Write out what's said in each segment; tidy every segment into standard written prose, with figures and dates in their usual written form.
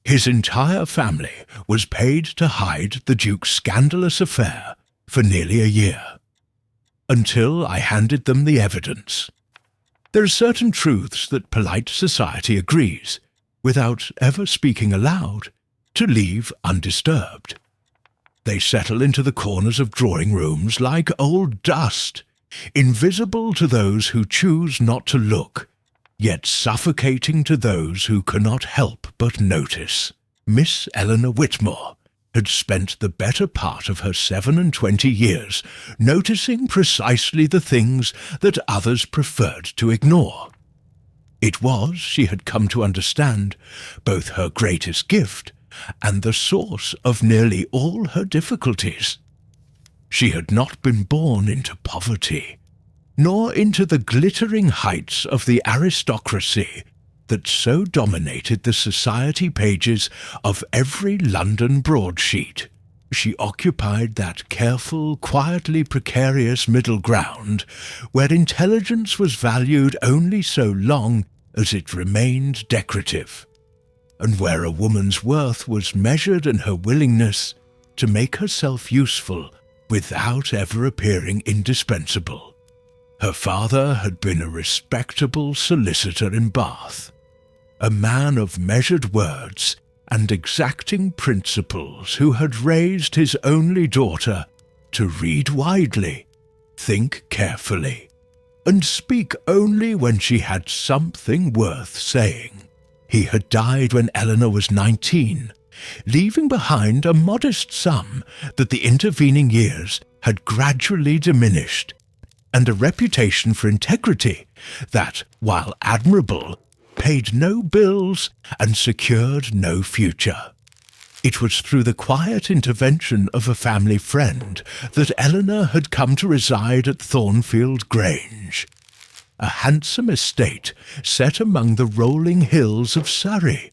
His entire family was paid to hide the Duke's scandalous affair for nearly a year, until I handed them the evidence. There are certain truths that polite society agrees, without ever speaking aloud, to leave undisturbed. They settle into the corners of drawing rooms like old dust, invisible to those who choose not to look, yet suffocating to those who cannot help but notice. Miss Eleanor Whitmore had spent the better part of her 27 years noticing precisely the things that others preferred to ignore. It was, she had come to understand, both her greatest gift and the source of nearly all her difficulties. She had not been born into poverty, nor into the glittering heights of the aristocracy that so dominated the society pages of every London broadsheet. She occupied that careful, quietly precarious middle ground where intelligence was valued only so long as it remained decorative, and where a woman's worth was measured in her willingness to make herself useful without ever appearing indispensable. Her father had been a respectable solicitor in Bath, a man of measured words and exacting principles who had raised his only daughter to read widely, think carefully, and speak only when she had something worth saying. He had died when Eleanor was 19, leaving behind a modest sum that the intervening years had gradually diminished, and a reputation for integrity that, while admirable, paid no bills and secured no future. It was through the quiet intervention of a family friend that Eleanor had come to reside at Thornfield Grange, a handsome estate set among the rolling hills of Surrey,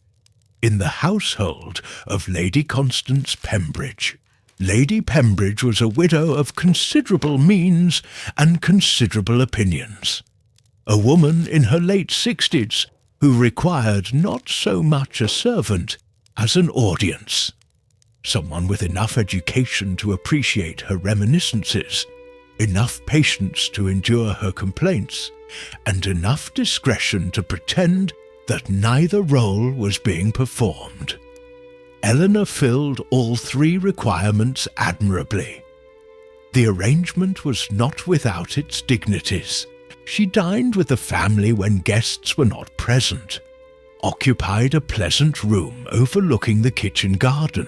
in the household of Lady Constance Pembridge. Lady Pembridge was a widow of considerable means and considerable opinions, a woman in her late 60s who required not so much a servant as an audience, someone with enough education to appreciate her reminiscences, enough patience to endure her complaints, and enough discretion to pretend that neither role was being performed. Eleanor filled all three requirements admirably. The arrangement was not without its dignities. She dined with the family when guests were not present, occupied a pleasant room overlooking the kitchen garden,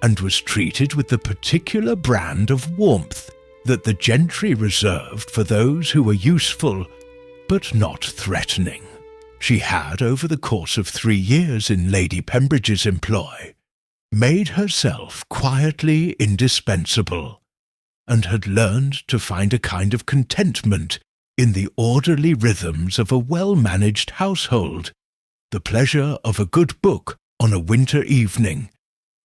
and was treated with the particular brand of warmth that the gentry reserved for those who were useful but not threatening. She had, over the course of 3 years in Lady Pembridge's employ, made herself quietly indispensable, and had learned to find a kind of contentment in the orderly rhythms of a well-managed household, the pleasure of a good book on a winter evening,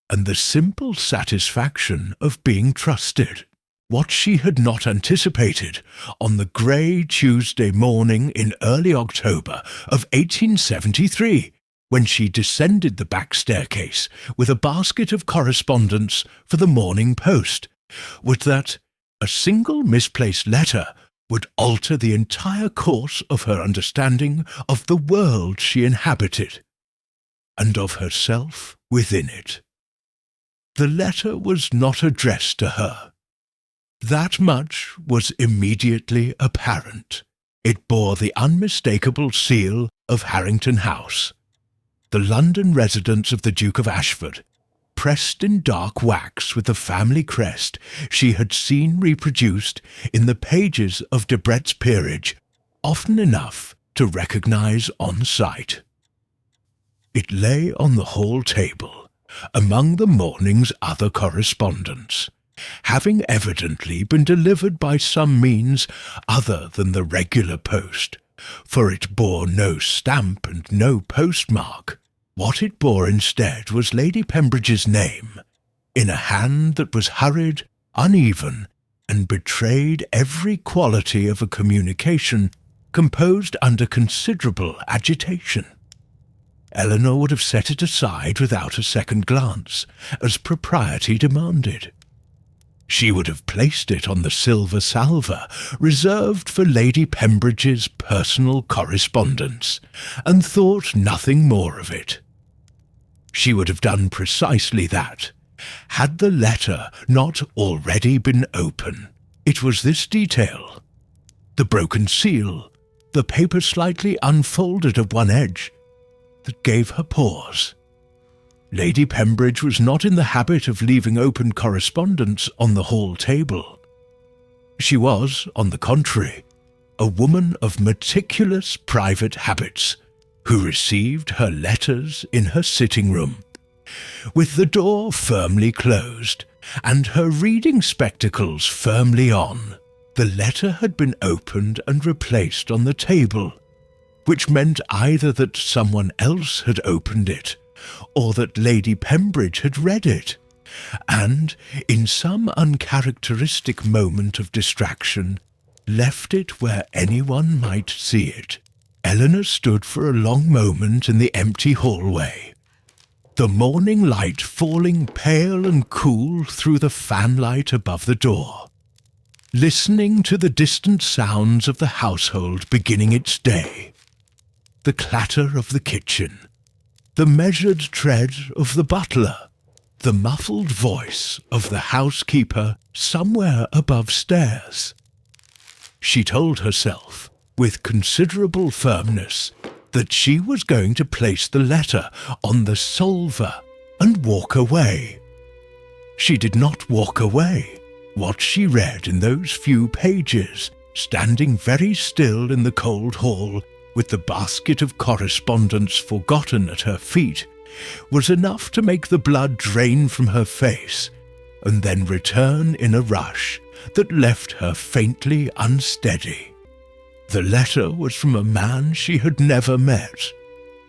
and the simple satisfaction of being trusted. What she had not anticipated on the grey Tuesday morning in early October of 1873, when she descended the back staircase with a basket of correspondence for the Morning Post, was that a single misplaced letter would alter the entire course of her understanding of the world she inhabited, and of herself within it. The letter was not addressed to her. That much was immediately apparent. It bore the unmistakable seal of Harrington House, the London residence of the Duke of Ashford, pressed in dark wax with the family crest she had seen reproduced in the pages of Debrett's Peerage often enough to recognise on sight. It lay on the hall table, among the morning's other correspondence, having evidently been delivered by some means other than the regular post, for it bore no stamp and no postmark. What it bore instead was Lady Pembridge's name, in a hand that was hurried, uneven, and betrayed every quality of a communication composed under considerable agitation. Eleanor would have set it aside without a second glance, as propriety demanded. She would have placed it on the silver salver reserved for Lady Pembridge's personal correspondence, and thought nothing more of it. She would have done precisely that, had the letter not already been open. It was this detail: the broken seal, the paper slightly unfolded at one edge, that gave her pause. Lady Pembridge was not in the habit of leaving open correspondence on the hall table. She was, on the contrary, a woman of meticulous private habits, who received her letters in her sitting-room, with the door firmly closed and her reading spectacles firmly on. The letter had been opened and replaced on the table, which meant either that someone else had opened it, or that Lady Pembridge had read it, and, in some uncharacteristic moment of distraction, left it where anyone might see it. Eleanor stood for a long moment in the empty hallway, the morning light falling pale and cool through the fanlight above the door, listening to the distant sounds of the household beginning its day, the clatter of the kitchen, the measured tread of the butler, the muffled voice of the housekeeper somewhere above stairs. She told herself, with considerable firmness, that she was going to place the letter on the salver and walk away. She did not walk away. What she read in those few pages, standing very still in the cold hall, with the basket of correspondence forgotten at her feet, was enough to make the blood drain from her face, and then return in a rush that left her faintly unsteady. The letter was from a man she had never met,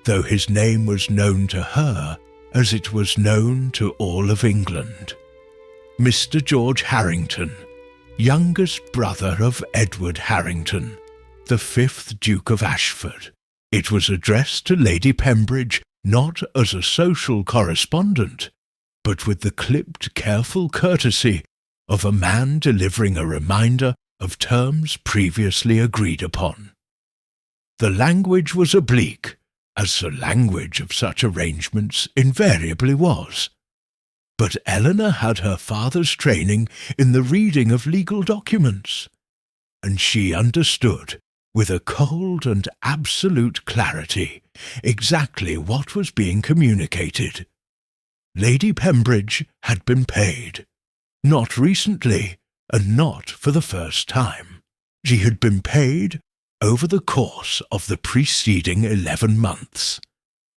though his name was known to her as it was known to all of England. Mr. George Harrington, youngest brother of Edward Harrington, the 5th Duke of Ashford. It was addressed to Lady Pembridge not as a social correspondent, but with the clipped, careful courtesy of a man delivering a reminder of terms previously agreed upon. The language was oblique, as the language of such arrangements invariably was. But Eleanor had her father's training in the reading of legal documents, and she understood, with a cold and absolute clarity, exactly what was being communicated. Lady Pembridge had been paid, not recently, and not for the first time. She had been paid over the course of the preceding 11 months,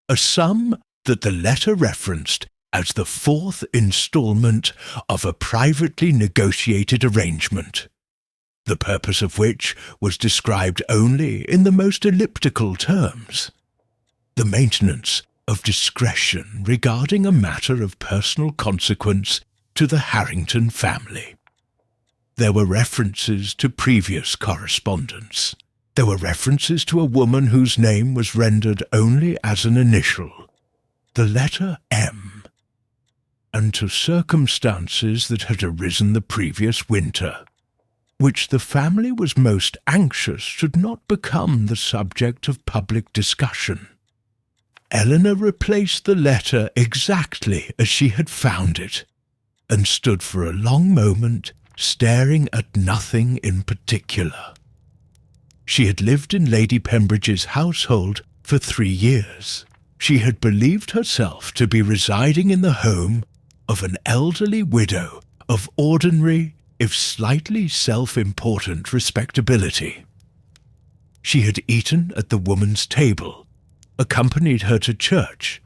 a sum that the letter referenced as the 4th instalment of a privately negotiated arrangement, the purpose of which was described only in the most elliptical terms: the maintenance of discretion regarding a matter of personal consequence to the Harrington family. There were references to previous correspondence. There were references to a woman whose name was rendered only as an initial, the letter M, and to circumstances that had arisen the previous winter, which the family was most anxious should not become the subject of public discussion. Eleanor replaced the letter exactly as she had found it, and stood for a long moment staring at nothing in particular. She had lived in Lady Pembridge's household for 3 years. She had believed herself to be residing in the home of an elderly widow of ordinary, if slightly self-important respectability. She had eaten at the woman's table, accompanied her to church,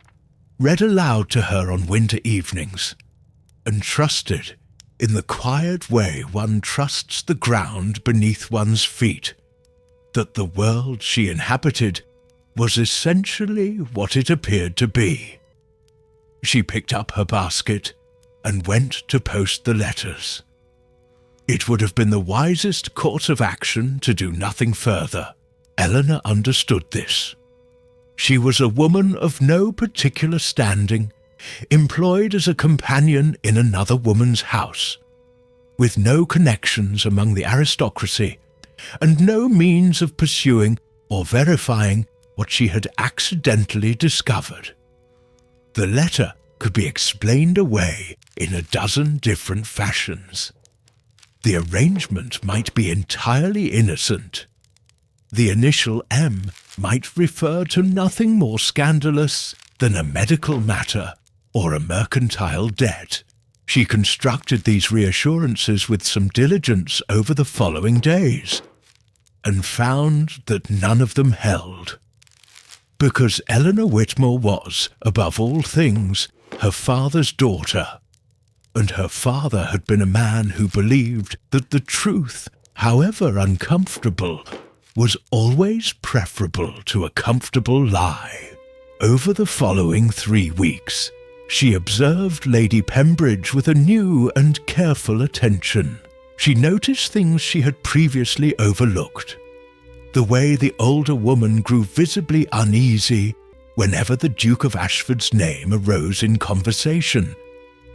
read aloud to her on winter evenings, and trusted, in the quiet way one trusts the ground beneath one's feet, that the world she inhabited was essentially what it appeared to be. She picked up her basket and went to post the letters. It would have been the wisest course of action to do nothing further. Eleanor understood this. She was a woman of no particular standing, employed as a companion in another woman's house, with no connections among the aristocracy, and no means of pursuing or verifying what she had accidentally discovered. The letter could be explained away in a dozen different fashions. The arrangement might be entirely innocent. The initial M might refer to nothing more scandalous than a medical matter or a mercantile debt. She constructed these reassurances with some diligence over the following days, and found that none of them held. Because Eleanor Whitmore was, above all things, her father's daughter, and her father had been a man who believed that the truth, however uncomfortable, was always preferable to a comfortable lie. Over the following 3 weeks, she observed Lady Pembridge with a new and careful attention. She noticed things she had previously overlooked. The way the older woman grew visibly uneasy whenever the Duke of Ashford's name arose in conversation,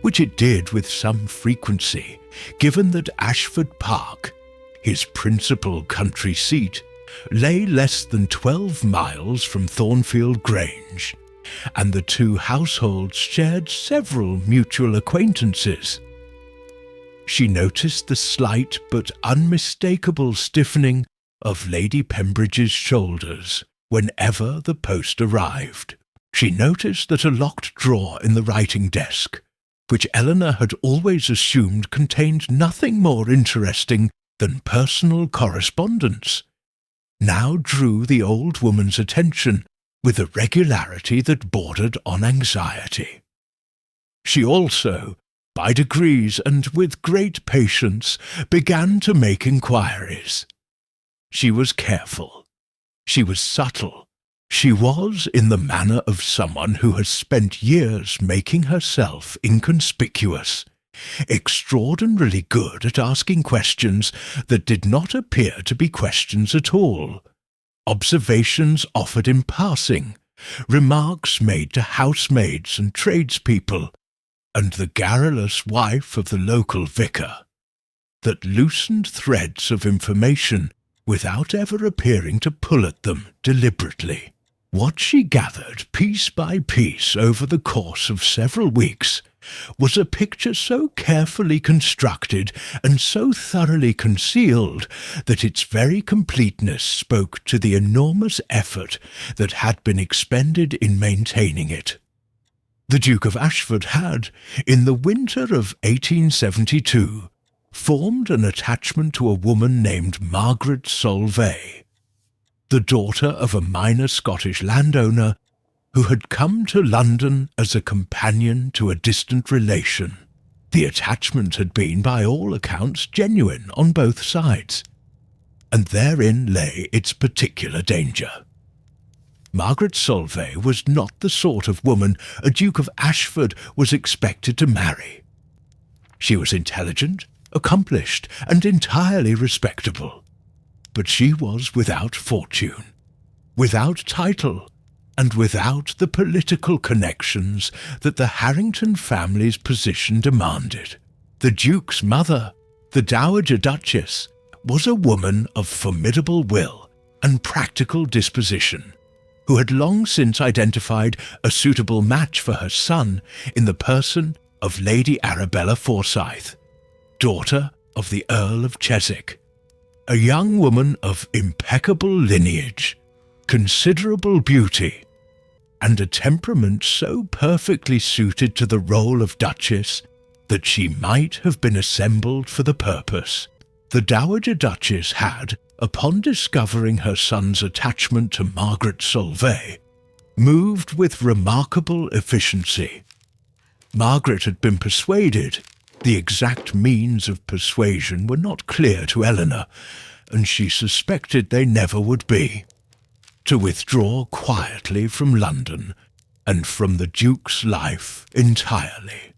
which it did with some frequency, given that Ashford Park, his principal country seat, lay less than 12 miles from Thornfield Grange, and the two households shared several mutual acquaintances. She noticed the slight but unmistakable stiffening of Lady Pembridge's shoulders whenever the post arrived. She noticed that a locked drawer in the writing desk, which Eleanor had always assumed contained nothing more interesting than personal correspondence, now drew the old woman's attention with a regularity that bordered on anxiety. She also, by degrees and with great patience, began to make inquiries. She was careful. She was subtle. She was in the manner of someone who has spent years making herself inconspicuous, extraordinarily good at asking questions that did not appear to be questions at all, observations offered in passing, remarks made to housemaids and tradespeople, and the garrulous wife of the local vicar, that loosened threads of information without ever appearing to pull at them deliberately. What she gathered piece by piece over the course of several weeks was a picture so carefully constructed and so thoroughly concealed that its very completeness spoke to the enormous effort that had been expended in maintaining it. The Duke of Ashford had, in the winter of 1872, formed an attachment to a woman named Margaret Solvay, the daughter of a minor Scottish landowner who had come to London as a companion to a distant relation. The attachment had been, by all accounts, genuine on both sides, and therein lay its particular danger. Margaret Solvay was not the sort of woman a Duke of Ashford was expected to marry. She was intelligent, accomplished, and entirely respectable, but she was without fortune, without title, and without the political connections that the Harrington family's position demanded. The Duke's mother, the Dowager Duchess, was a woman of formidable will and practical disposition, who had long since identified a suitable match for her son in the person of Lady Arabella Forsyth, daughter of the Earl of Chiswick, a young woman of impeccable lineage, considerable beauty, and a temperament so perfectly suited to the role of Duchess that she might have been assembled for the purpose. The Dowager Duchess had, upon discovering her son's attachment to Margaret Solvay, moved with remarkable efficiency. Margaret had been persuaded. The exact means of persuasion were not clear to Eleanor, and she suspected they never would be, to withdraw quietly from London and from the Duke's life entirely.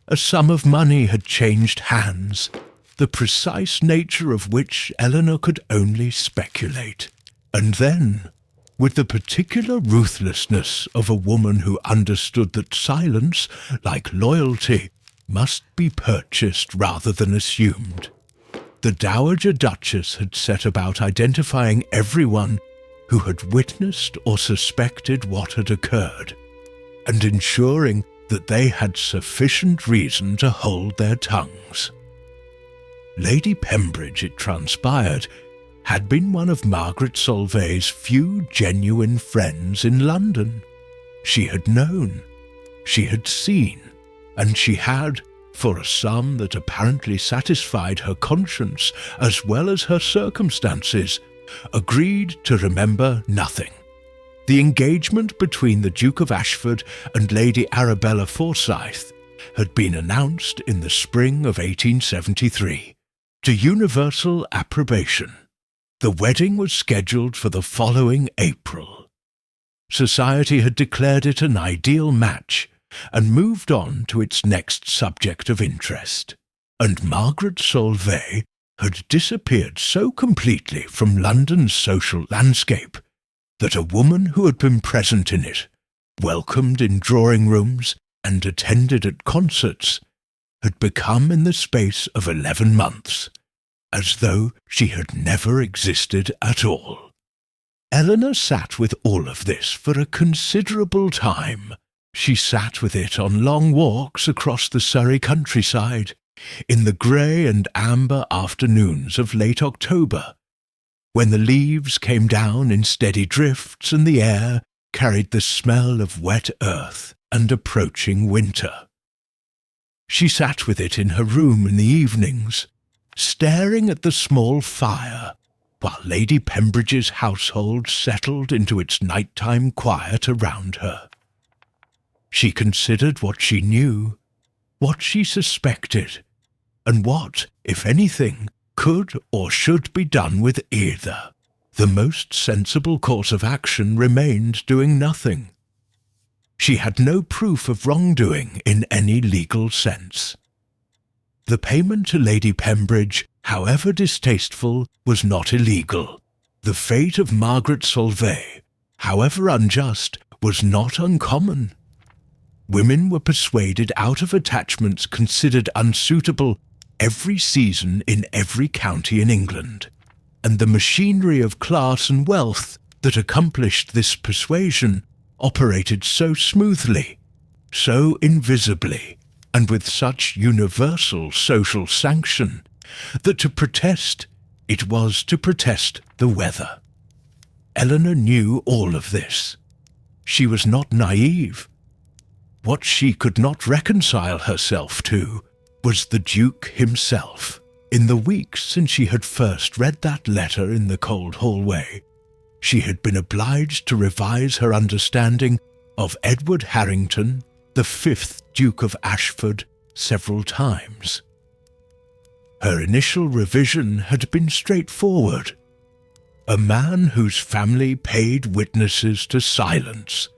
A sum of money had changed hands, the precise nature of which Eleanor could only speculate. And then, with the particular ruthlessness of a woman who understood that silence, like loyalty, must be purchased rather than assumed. The Dowager Duchess had set about identifying everyone who had witnessed or suspected what had occurred, and ensuring that they had sufficient reason to hold their tongues. Lady Pembridge, it transpired, had been one of Margaret Solvay's few genuine friends in London. She had known, she had seen, and she had, for a sum that apparently satisfied her conscience as well as her circumstances, agreed to remember nothing. The engagement between the Duke of Ashford and Lady Arabella Forsyth had been announced in the spring of 1873, to universal approbation. The wedding was scheduled for the following April. Society had declared it an ideal match and moved on to its next subject of interest, and Margaret Solvay had disappeared so completely from London's social landscape that a woman who had been present in it, welcomed in drawing-rooms and attended at concerts, had become in the space of 11 months, as though she had never existed at all. Eleanor sat with all of this for a considerable time. She sat with it on long walks across the Surrey countryside, in the grey and amber afternoons of late October, when the leaves came down in steady drifts and the air carried the smell of wet earth and approaching winter. She sat with it in her room in the evenings, staring at the small fire, while Lady Pembridge's household settled into its nighttime quiet around her. She considered what she knew, what she suspected, and what, if anything, could or should be done with either. The most sensible course of action remained doing nothing. She had no proof of wrongdoing in any legal sense. The payment to Lady Pembridge, however distasteful, was not illegal. The fate of Margaret Solvay, however unjust, was not uncommon. Women were persuaded out of attachments considered unsuitable every season in every county in England, and the machinery of class and wealth that accomplished this persuasion operated so smoothly, so invisibly, and with such universal social sanction, that to protest, it was to protest the weather. Eleanor knew all of this. She was not naive. What she could not reconcile herself to was the Duke himself. In the weeks since she had first read that letter in the cold hallway, she had been obliged to revise her understanding of Edward Harrington, the 5th Duke of Ashford, several times. Her initial revision had been straightforward. A man whose family paid witnesses to silence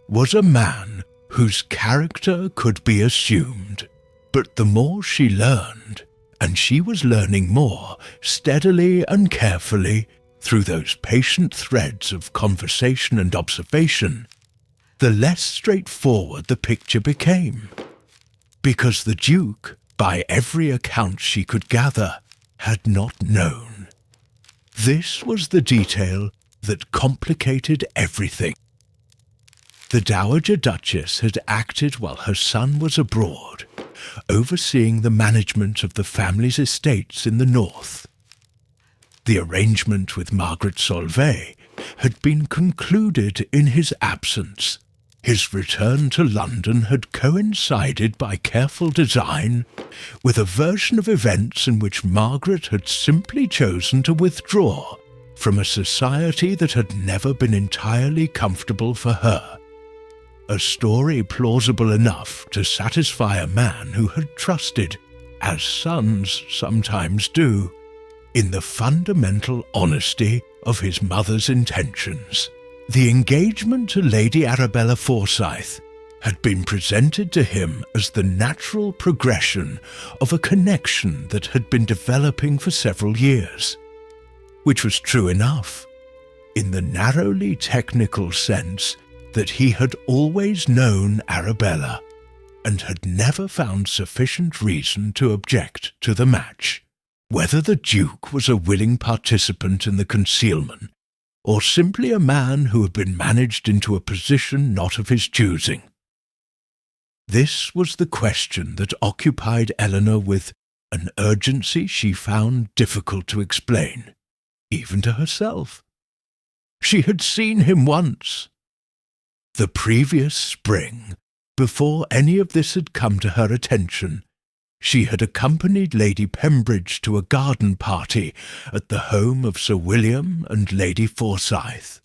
was a man whose character could be assumed. But the more she learned, and she was learning more steadily and carefully through those patient threads of conversation and observation, the less straightforward the picture became, because the Duke, by every account she could gather, had not known. This was the detail that complicated everything. The Dowager Duchess had acted while her son was abroad, overseeing the management of the family's estates in the north. The arrangement with Margaret Solvay had been concluded in his absence. His return to London had coincided by careful design with a version of events in which Margaret had simply chosen to withdraw from a society that had never been entirely comfortable for her. A story plausible enough to satisfy a man who had trusted, as sons sometimes do, in the fundamental honesty of his mother's intentions. The engagement to Lady Arabella Forsyth had been presented to him as the natural progression of a connection that had been developing for several years, which was true enough. in the narrowly technical sense that he had always known Arabella and had never found sufficient reason to object to the match, whether the Duke was a willing participant in the concealment or simply a man who had been managed into a position not of his choosing. This was the question that occupied Eleanor with an urgency she found difficult to explain, even to herself. She had seen him once. The previous spring, before any of this had come to her attention, she had accompanied Lady Pembridge to a garden party at the home of Sir William and Lady Forsyth,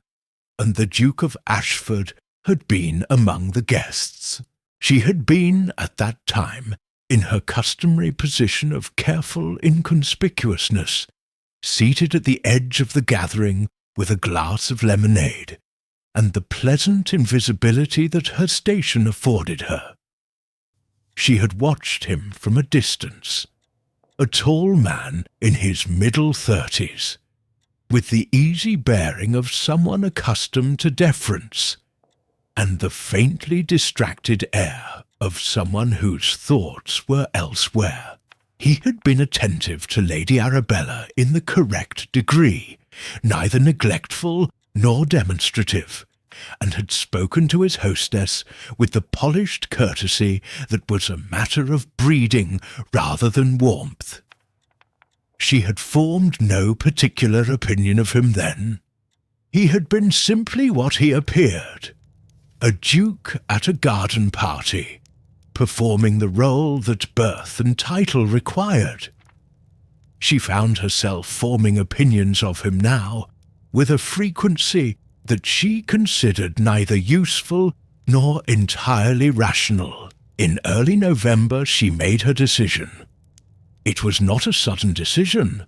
and the Duke of Ashford had been among the guests. She had been, at that time, in her customary position of careful inconspicuousness, seated at the edge of the gathering with a glass of lemonade, and the pleasant invisibility that her station afforded her. She had watched him from a distance, a tall man in his middle 30s, with the easy bearing of someone accustomed to deference, and the faintly distracted air of someone whose thoughts were elsewhere. He had been attentive to Lady Arabella in the correct degree, neither neglectful nor demonstrative, and had spoken to his hostess with the polished courtesy that was a matter of breeding rather than warmth. She had formed no particular opinion of him then. He had been simply what he appeared, a duke at a garden party, performing the role that birth and title required. She found herself forming opinions of him now with a frequency that she considered neither useful nor entirely rational. In early November she made her decision. It was not a sudden decision.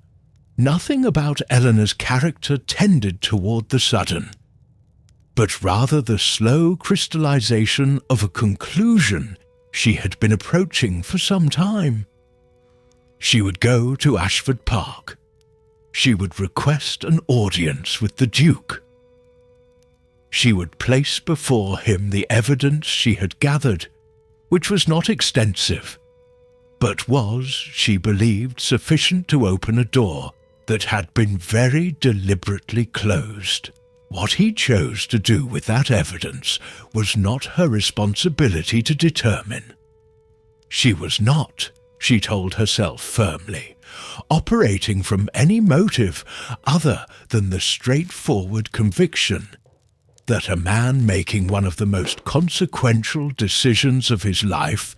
Nothing about Eleanor's character tended toward the sudden, but rather the slow crystallization of a conclusion she had been approaching for some time. She would go to Ashford Park. She would request an audience with the Duke. She would place before him the evidence she had gathered, which was not extensive, but was, she believed, sufficient to open a door that had been very deliberately closed. What he chose to do with that evidence was not her responsibility to determine. She was not, she told herself firmly, operating from any motive other than the straightforward conviction that a man making one of the most consequential decisions of his life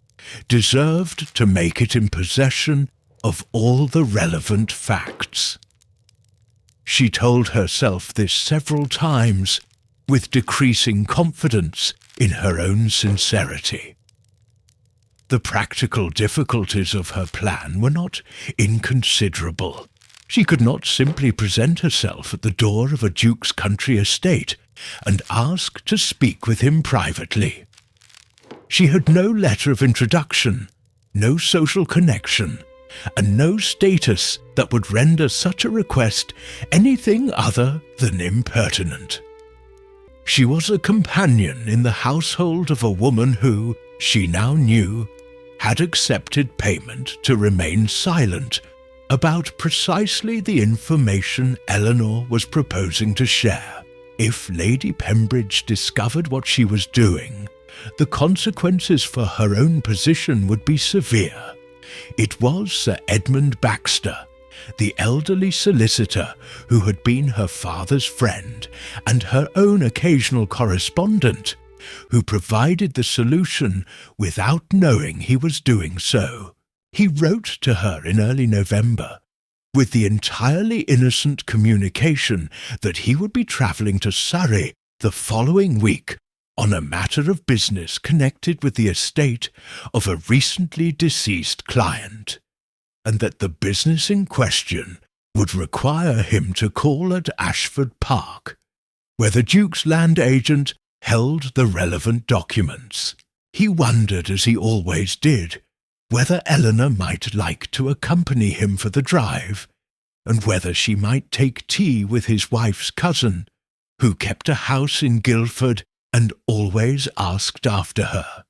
deserved to make it in possession of all the relevant facts. She told herself this several times, with decreasing confidence in her own sincerity. The practical difficulties of her plan were not inconsiderable. She could not simply present herself at the door of a duke's country estate and ask to speak with him privately. She had no letter of introduction, no social connection, and no status that would render such a request anything other than impertinent. She was a companion in the household of a woman who, she now knew, had accepted payment to remain silent about precisely the information Eleanor was proposing to share. If Lady Pembridge discovered what she was doing, the consequences for her own position would be severe. It was Sir Edmund Baxter, the elderly solicitor who had been her father's friend and her own occasional correspondent, who provided the solution without knowing he was doing so. He wrote to her in early November, with the entirely innocent communication that he would be travelling to Surrey the following week on a matter of business connected with the estate of a recently deceased client, and that the business in question would require him to call at Ashford Park, where the Duke's land agent held the relevant documents. He wondered, as he always did, whether Eleanor might like to accompany him for the drive, and whether she might take tea with his wife's cousin, who kept a house in Guildford and always asked after her.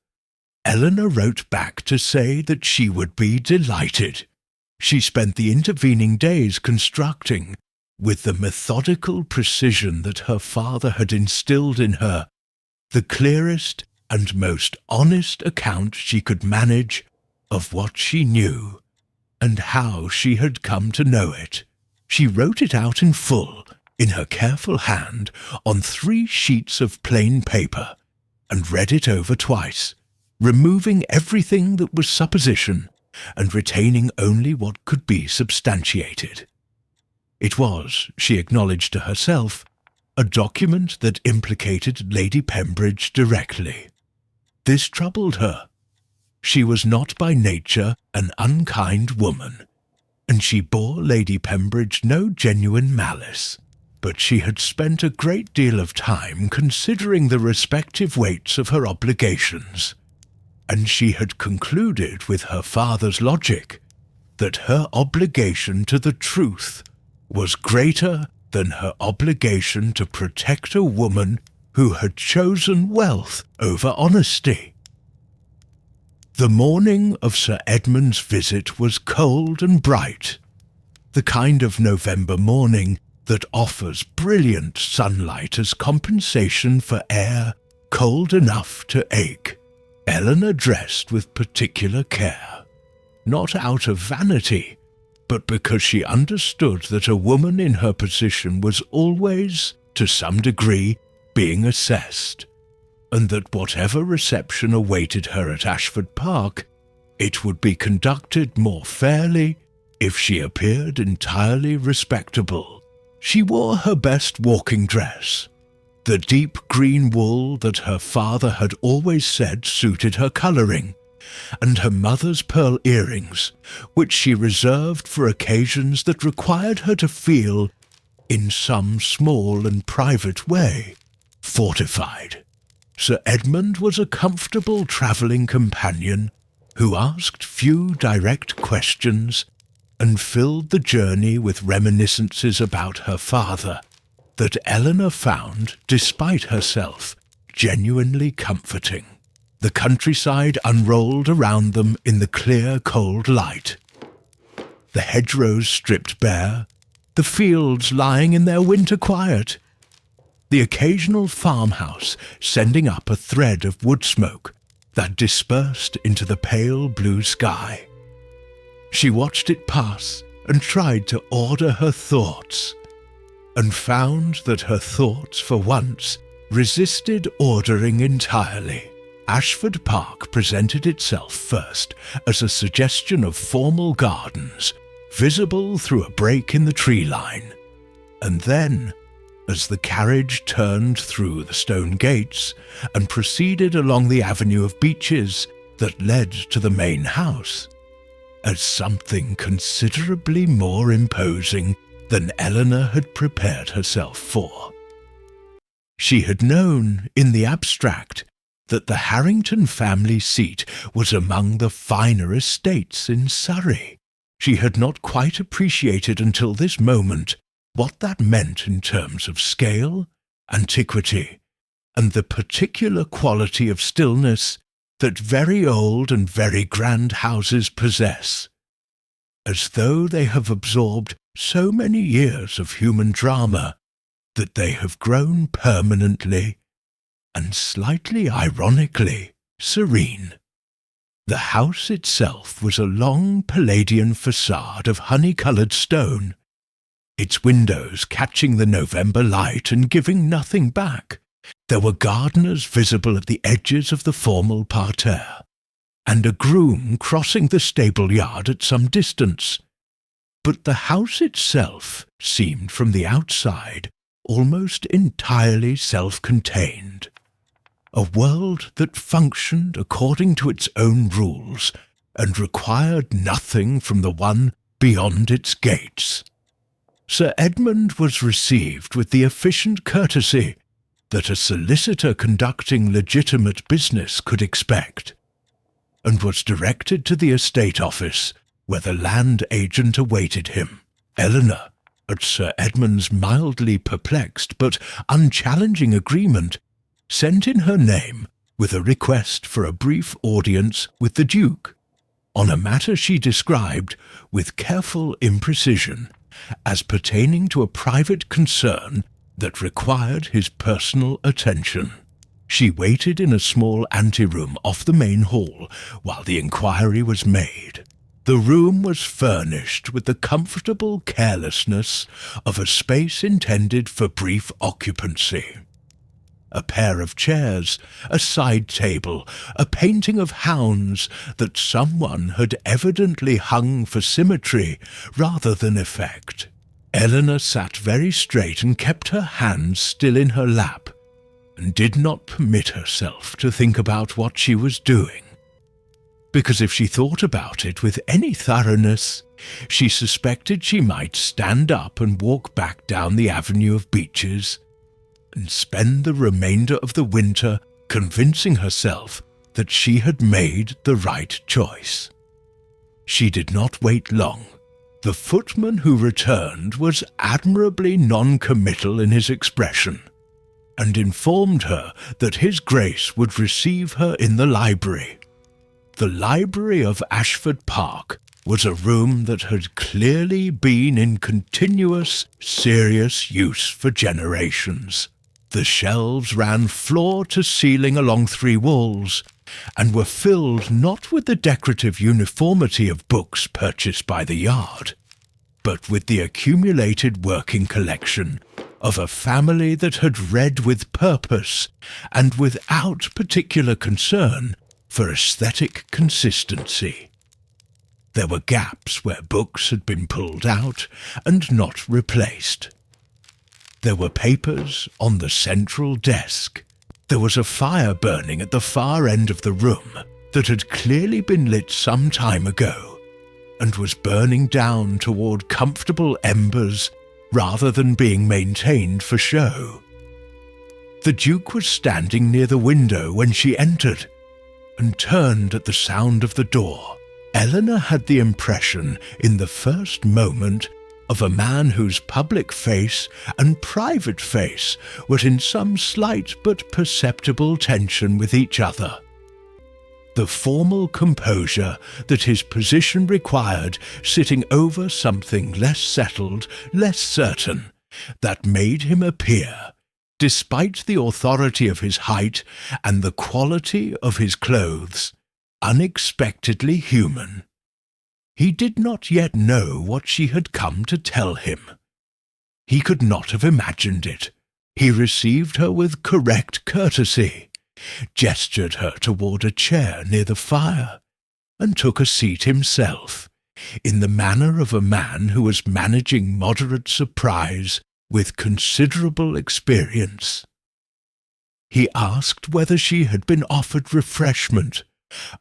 Eleanor wrote back to say that she would be delighted. She spent the intervening days constructing, with the methodical precision that her father had instilled in her, the clearest and most honest account she could manage of what she knew and how she had come to know it. She wrote it out in full, in her careful hand, on 3 sheets of plain paper, and read it over twice, removing everything that was supposition and retaining only what could be substantiated. It was, she acknowledged to herself, a document that implicated Lady Pembridge directly. This troubled her. She was not by nature an unkind woman, and she bore Lady Pembridge no genuine malice, but she had spent a great deal of time considering the respective weights of her obligations, and she had concluded with her father's logic that her obligation to the truth was greater than her obligation to protect a woman who had chosen wealth over honesty. The morning of Sir Edmund's visit was cold and bright, the kind of November morning that offers brilliant sunlight as compensation for air cold enough to ache. Eleanor dressed with particular care, not out of vanity, but because she understood that a woman in her position was always, to some degree, being assessed, and that whatever reception awaited her at Ashford Park, it would be conducted more fairly if she appeared entirely respectable. She wore her best walking dress, the deep green wool that her father had always said suited her colouring, and her mother's pearl earrings, which she reserved for occasions that required her to feel, in some small and private way, fortified. Sir Edmund was a comfortable travelling companion who asked few direct questions and filled the journey with reminiscences about her father that Eleanor found, despite herself, genuinely comforting. The countryside unrolled around them in the clear, cold light. The hedgerows stripped bare, the fields lying in their winter quiet, the occasional farmhouse sending up a thread of wood smoke that dispersed into the pale blue sky. She watched it pass and tried to order her thoughts, and found that her thoughts for once resisted ordering entirely. Ashford Park presented itself first as a suggestion of formal gardens, visible through a break in the tree line, and then, as the carriage turned through the stone gates and proceeded along the avenue of beeches that led to the main house, as something considerably more imposing than Eleanor had prepared herself for. She had known, in the abstract, that the Harrington family seat was among the finer estates in Surrey. She had not quite appreciated until this moment what that meant in terms of scale, antiquity, and the particular quality of stillness that very old and very grand houses possess, as though they have absorbed so many years of human drama that they have grown permanently and slightly ironically serene. The house itself was a long Palladian facade of honey-coloured stone, its windows catching the November light and giving nothing back. There were gardeners visible at the edges of the formal parterre, and a groom crossing the stable yard at some distance. But the house itself seemed from the outside almost entirely self-contained, a world that functioned according to its own rules and required nothing from the one beyond its gates. Sir Edmund was received with the efficient courtesy that a solicitor conducting legitimate business could expect, and was directed to the estate office, where the land agent awaited him. Eleanor, at Sir Edmund's mildly perplexed but unchallenging agreement, sent in her name with a request for a brief audience with the Duke, on a matter she described with careful imprecision as pertaining to a private concern that required his personal attention. She waited in a small anteroom off the main hall while the inquiry was made. The room was furnished with the comfortable carelessness of a space intended for brief occupancy. A pair of chairs, a side table, a painting of hounds that someone had evidently hung for symmetry rather than effect. Eleanor sat very straight and kept her hands still in her lap, and did not permit herself to think about what she was doing, because if she thought about it with any thoroughness, she suspected she might stand up and walk back down the avenue of beeches, and spend the remainder of the winter convincing herself that she had made the right choice. She did not wait long. The footman who returned was admirably non-committal in his expression, and informed her that his Grace would receive her in the library. The library of Ashford Park was a room that had clearly been in continuous, serious use for generations. The shelves ran floor to ceiling along 3 walls, and were filled not with the decorative uniformity of books purchased by the yard, but with the accumulated working collection of a family that had read with purpose and without particular concern for aesthetic consistency. There were gaps where books had been pulled out and not replaced. There were papers on the central desk. There was a fire burning at the far end of the room that had clearly been lit some time ago, and was burning down toward comfortable embers rather than being maintained for show. The Duke was standing near the window when she entered, and turned at the sound of the door. Eleanor had the impression, in the first moment, of a man whose public face and private face were in some slight but perceptible tension with each other. The formal composure that his position required sitting over something less settled, less certain, that made him appear, despite the authority of his height and the quality of his clothes, unexpectedly human. He did not yet know what she had come to tell him. He could not have imagined it. He received her with correct courtesy, gestured her toward a chair near the fire, and took a seat himself, in the manner of a man who was managing moderate surprise with considerable experience. He asked whether she had been offered refreshment,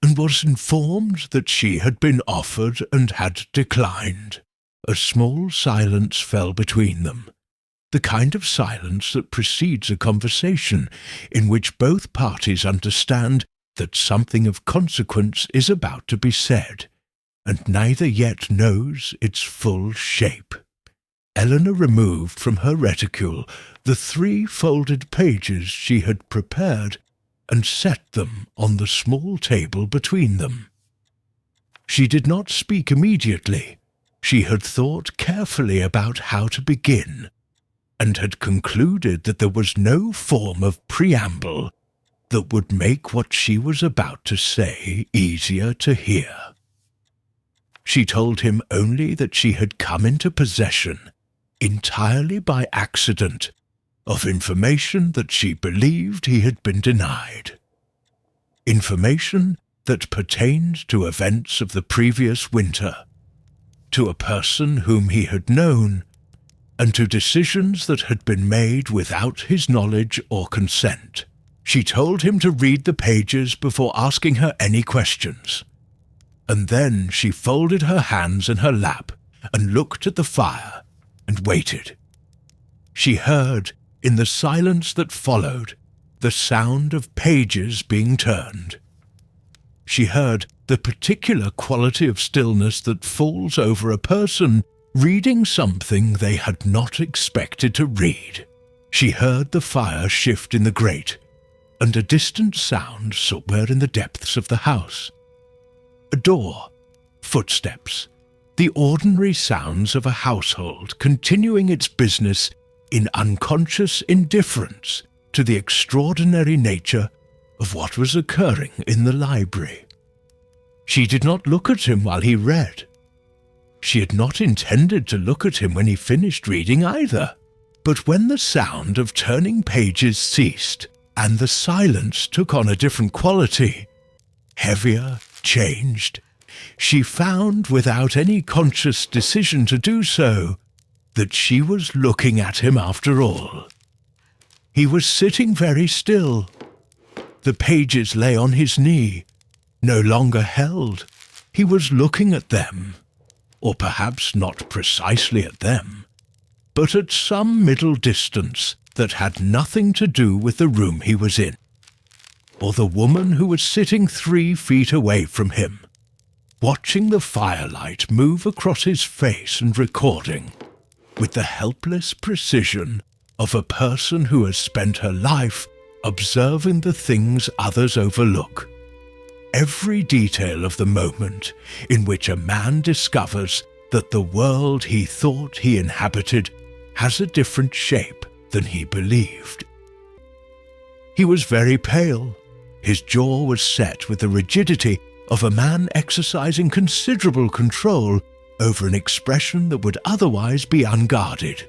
and was informed that she had been offered and had declined. A small silence fell between them, the kind of silence that precedes a conversation in which both parties understand that something of consequence is about to be said, and neither yet knows its full shape. Eleanor removed from her reticule the 3 folded pages she had prepared and set them on the small table between them. She did not speak immediately. She had thought carefully about how to begin, and had concluded that there was no form of preamble that would make what she was about to say easier to hear. She told him only that she had come into possession, entirely by accident, of information that she believed he had been denied. Information that pertained to events of the previous winter, to a person whom he had known, and to decisions that had been made without his knowledge or consent. She told him to read the pages before asking her any questions, and then she folded her hands in her lap and looked at the fire and waited. She heard, in the silence that followed, the sound of pages being turned. She heard the particular quality of stillness that falls over a person reading something they had not expected to read. She heard the fire shift in the grate, and a distant sound somewhere in the depths of the house. A door, footsteps, the ordinary sounds of a household continuing its business in unconscious indifference to the extraordinary nature of what was occurring in the library. She did not look at him while he read. She had not intended to look at him when he finished reading either. But when the sound of turning pages ceased and the silence took on a different quality, heavier, changed, she found, without any conscious decision to do so, that she was looking at him after all. He was sitting very still. The pages lay on his knee, no longer held. He was looking at them, or perhaps not precisely at them, but at some middle distance that had nothing to do with the room he was in, or the woman who was sitting 3 feet away from him, watching the firelight move across his face and recording, with the helpless precision of a person who has spent her life observing the things others overlook, every detail of the moment in which a man discovers that the world he thought he inhabited has a different shape than he believed. He was very pale. His jaw was set with the rigidity of a man exercising considerable control over an expression that would otherwise be unguarded.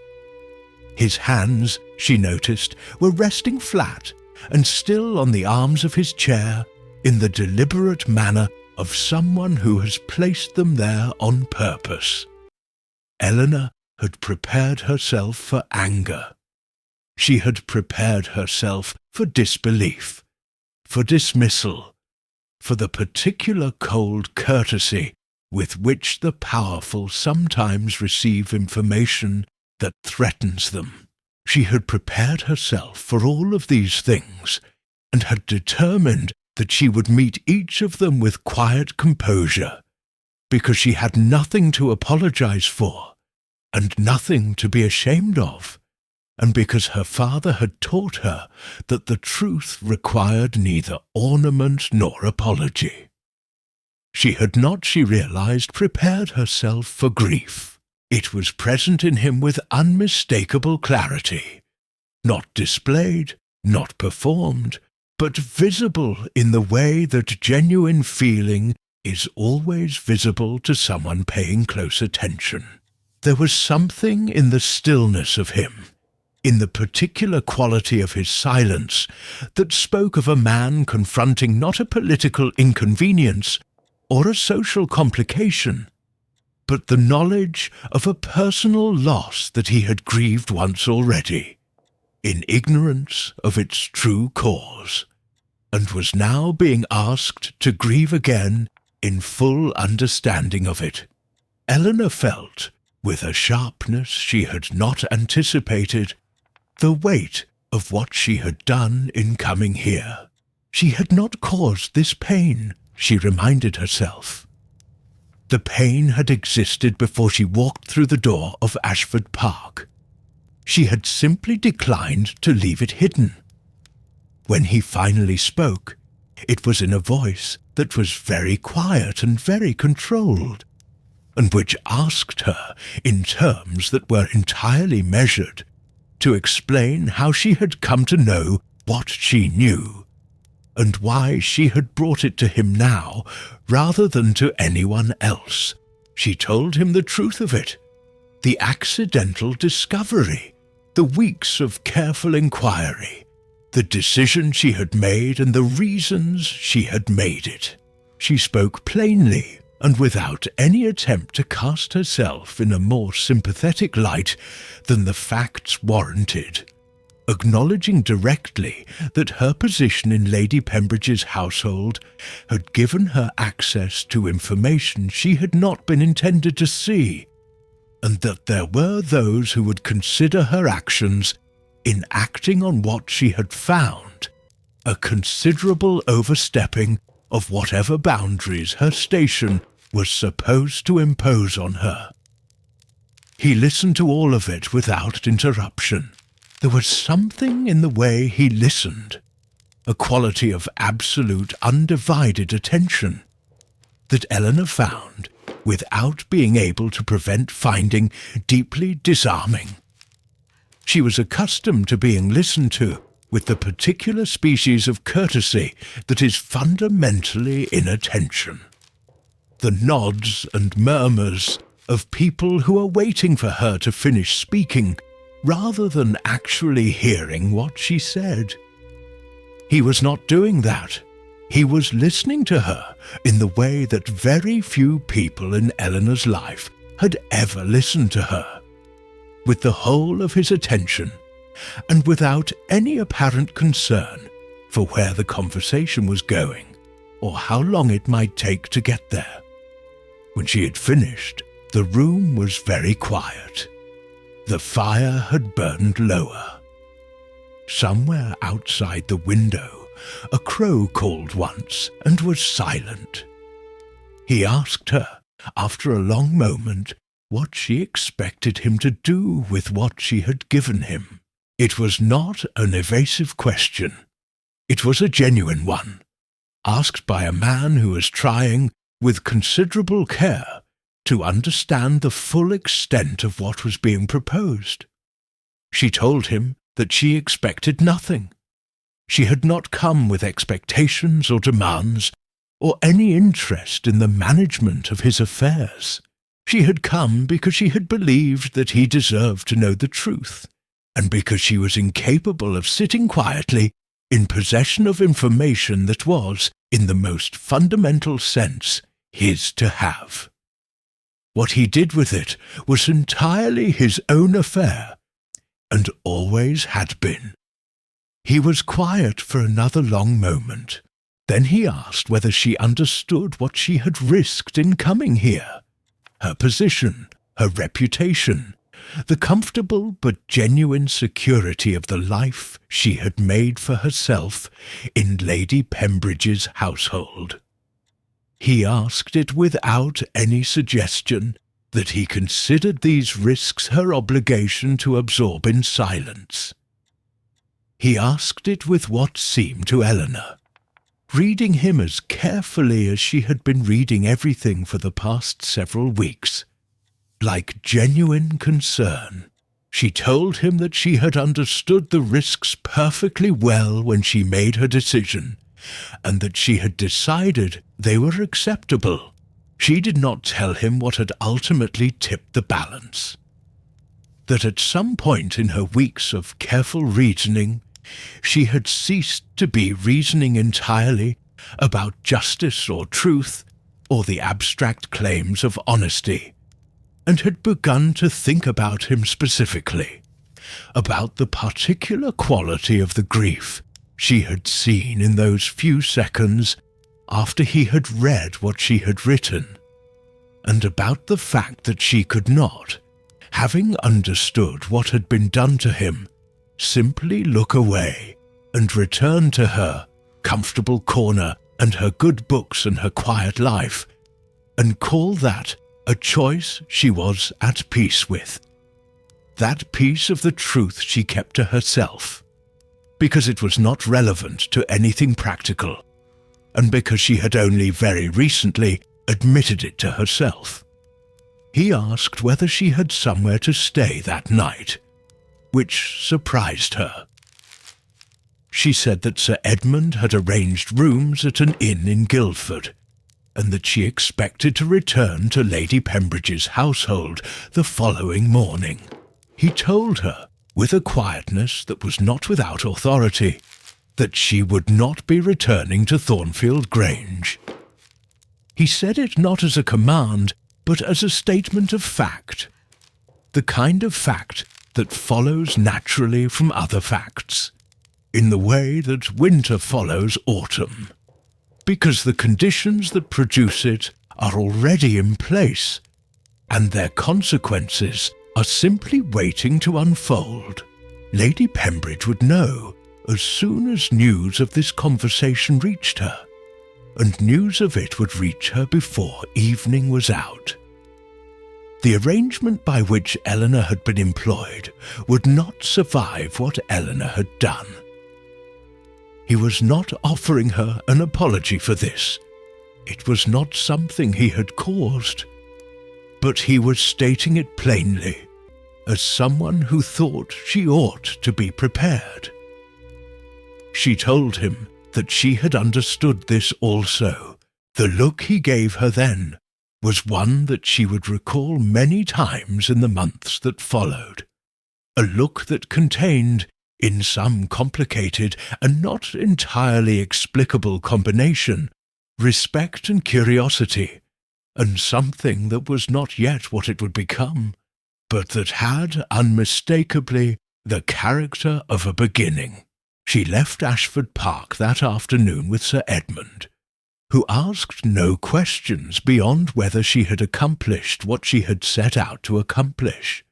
His hands, she noticed, were resting flat and still on the arms of his chair in the deliberate manner of someone who has placed them there on purpose. Eleanor had prepared herself for anger. She had prepared herself for disbelief, for dismissal, for the particular cold courtesy with which the powerful sometimes receive information that threatens them. She had prepared herself for all of these things, and had determined that she would meet each of them with quiet composure, because she had nothing to apologize for, and nothing to be ashamed of, and because her father had taught her that the truth required neither ornament nor apology. She had not, she realized, prepared herself for grief. It was present in him with unmistakable clarity, not displayed, not performed, but visible in the way that genuine feeling is always visible to someone paying close attention. There was something in the stillness of him, in the particular quality of his silence, that spoke of a man confronting not a political inconvenience or a social complication, but the knowledge of a personal loss that he had grieved once already, in ignorance of its true cause, and was now being asked to grieve again in full understanding of it. Eleanor felt, with a sharpness she had not anticipated, the weight of what she had done in coming here. She had not caused this pain, she reminded herself. The pain had existed before she walked through the door of Ashford Park. She had simply declined to leave it hidden. When he finally spoke, it was in a voice that was very quiet and very controlled, and which asked her, in terms that were entirely measured, to explain how she had come to know what she knew, and why she had brought it to him now rather than to anyone else. She told him the truth of it, the accidental discovery, the weeks of careful inquiry, the decision she had made and the reasons she had made it. She spoke plainly and without any attempt to cast herself in a more sympathetic light than the facts warranted, acknowledging directly that her position in Lady Pembridge's household had given her access to information she had not been intended to see, and that there were those who would consider her actions in acting on what she had found a considerable overstepping of whatever boundaries her station was supposed to impose on her. He listened to all of it without interruption. There was something in the way he listened, a quality of absolute, undivided attention, that Eleanor found, without being able to prevent finding, deeply disarming. She was accustomed to being listened to with the particular species of courtesy that is fundamentally inattention. The nods and murmurs of people who are waiting for her to finish speaking, rather than actually hearing what she said. He was not doing that. He was listening to her in the way that very few people in Eleanor's life had ever listened to her, with the whole of his attention, and without any apparent concern for where the conversation was going, or how long it might take to get there. When she had finished, the room was very quiet. The fire had burned lower. Somewhere outside the window, a crow called once and was silent. He asked her, after a long moment, what she expected him to do with what she had given him. It was not an evasive question. It was a genuine one, asked by a man who was trying, with considerable care, to understand the full extent of what was being proposed. She told him that she expected nothing. She had not come with expectations or demands, or any interest in the management of his affairs. She had come because she had believed that he deserved to know the truth, and because she was incapable of sitting quietly in possession of information that was, in the most fundamental sense, his to have. What he did with it was entirely his own affair, and always had been. He was quiet for another long moment. Then he asked whether she understood what she had risked in coming here. Her position, her reputation, the comfortable but genuine security of the life she had made for herself in Lady Pembridge's household. He asked it without any suggestion that he considered these risks her obligation to absorb in silence. He asked it with what seemed to Eleanor, reading him as carefully as she had been reading everything for the past several weeks, like genuine concern. She told him that she had understood the risks perfectly well when she made her decision, and that she had decided they were acceptable. She did not tell him what had ultimately tipped the balance. That at some point in her weeks of careful reasoning, she had ceased to be reasoning entirely about justice or truth or the abstract claims of honesty, and had begun to think about him specifically, about the particular quality of the grief she had seen in those few seconds after he had read what she had written, and about the fact that she could not, having understood what had been done to him, simply look away and return to her comfortable corner and her good books and her quiet life, and call that a choice she was at peace with. That piece of the truth she kept to herself, because it was not relevant to anything practical, and because she had only very recently admitted it to herself. He asked whether she had somewhere to stay that night, which surprised her. She said that Sir Edmund had arranged rooms at an inn in Guildford, and that she expected to return to Lady Pembridge's household the following morning. He told her, with a quietness that was not without authority, that she would not be returning to Thornfield Grange. He said it not as a command, but as a statement of fact, the kind of fact that follows naturally from other facts, in the way that winter follows autumn, because the conditions that produce it are already in place, and their consequences are simply waiting to unfold. Lady Pembridge would know as soon as news of this conversation reached her, and news of it would reach her before evening was out. The arrangement by which Eleanor had been employed would not survive what Eleanor had done. He was not offering her an apology for this. It was not something he had caused. But he was stating it plainly, as someone who thought she ought to be prepared. She told him that she had understood this also. The look he gave her then was one that she would recall many times in the months that followed, a look that contained, in some complicated and not entirely explicable combination, respect and curiosity, and something that was not yet what it would become, but that had unmistakably the character of a beginning. She left Ashford Park that afternoon with Sir Edmund, who asked no questions beyond whether she had accomplished what she had set out to accomplish,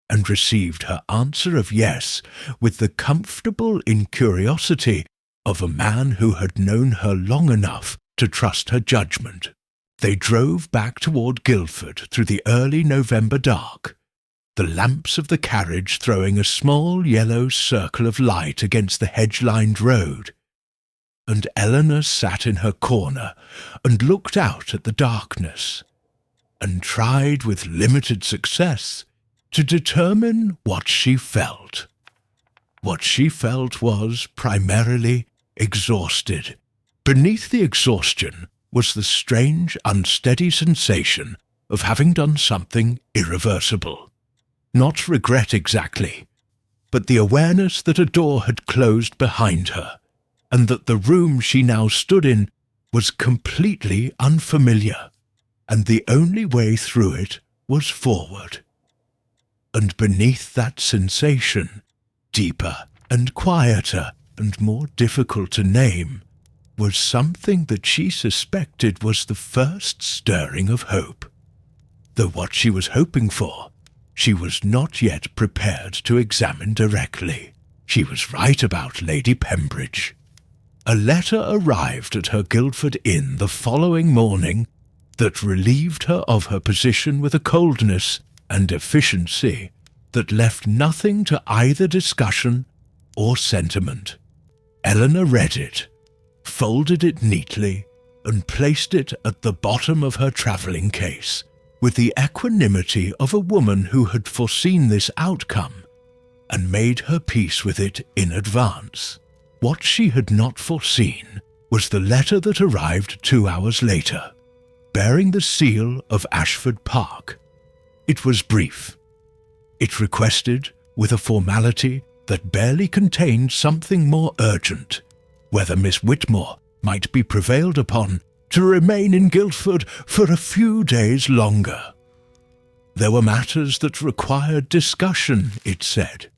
and received her answer of yes with the comfortable incuriosity of a man who had known her long enough to trust her judgment. They drove back toward Guildford through the early November dark, the lamps of the carriage throwing a small yellow circle of light against the hedge-lined road, and Eleanor sat in her corner and looked out at the darkness, and tried with limited success to determine what she felt. What she felt was primarily exhausted. Beneath the exhaustion was the strange, unsteady sensation of having done something irreversible. Not regret exactly, but the awareness that a door had closed behind her, and that the room she now stood in was completely unfamiliar, and the only way through it was forward. And beneath that sensation, deeper and quieter and more difficult to name, was something that she suspected was the first stirring of hope. Though what she was hoping for, she was not yet prepared to examine directly. She was right about Lady Pembridge. A letter arrived at her Guildford inn the following morning that relieved her of her position with a coldness and efficiency that left nothing to either discussion or sentiment. Eleanor read it, folded it neatly, and placed it at the bottom of her travelling case, with the equanimity of a woman who had foreseen this outcome and made her peace with it in advance. What she had not foreseen was the letter that arrived 2 hours later, bearing the seal of Ashford Park. It was brief. It requested, with a formality that barely contained something more urgent, whether Miss Whitmore might be prevailed upon to remain in Guildford for a few days longer. There were matters that required discussion, it said.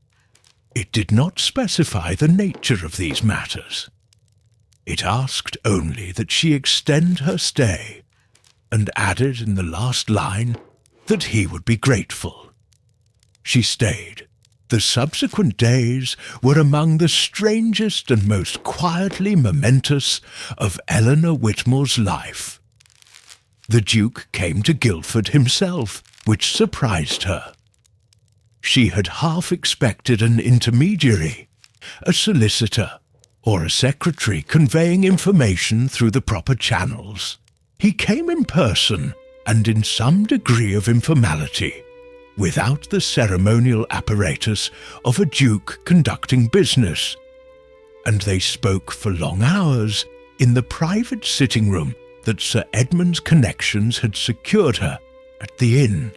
It did not specify the nature of these matters. It asked only that she extend her stay, and added in the last line that he would be grateful. She stayed. The subsequent days were among the strangest and most quietly momentous of Eleanor Whitmore's life. The Duke came to Guildford himself, which surprised her. She had half expected an intermediary, a solicitor, or a secretary conveying information through the proper channels. He came in person and in some degree of informality, without the ceremonial apparatus of a duke conducting business, and they spoke for long hours in the private sitting-room that Sir Edmund's connections had secured her at the inn,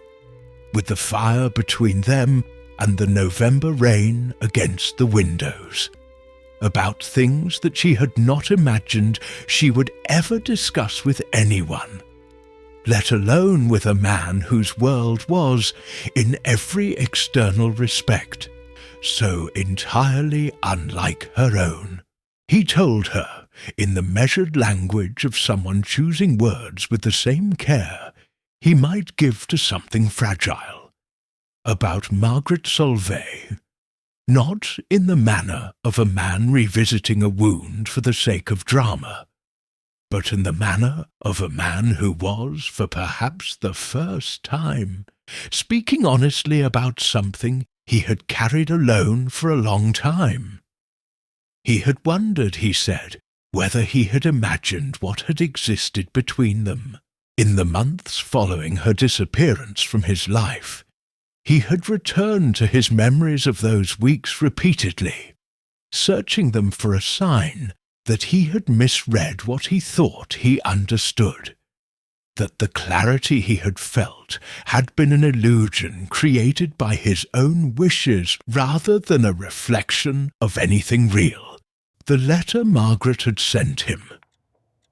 with the fire between them and the November rain against the windows, about things that she had not imagined she would ever discuss with anyone, let alone with a man whose world was, in every external respect, so entirely unlike her own. He told her, in the measured language of someone choosing words with the same care he might give to something fragile, about Margaret Solvay, not in the manner of a man revisiting a wound for the sake of drama, but in the manner of a man who was, for perhaps the first time, speaking honestly about something he had carried alone for a long time. He had wondered, he said, whether he had imagined what had existed between them. In the months following her disappearance from his life, he had returned to his memories of those weeks repeatedly, searching them for a sign that he had misread what he thought he understood, that the clarity he had felt had been an illusion created by his own wishes rather than a reflection of anything real. The letter Margaret had sent him,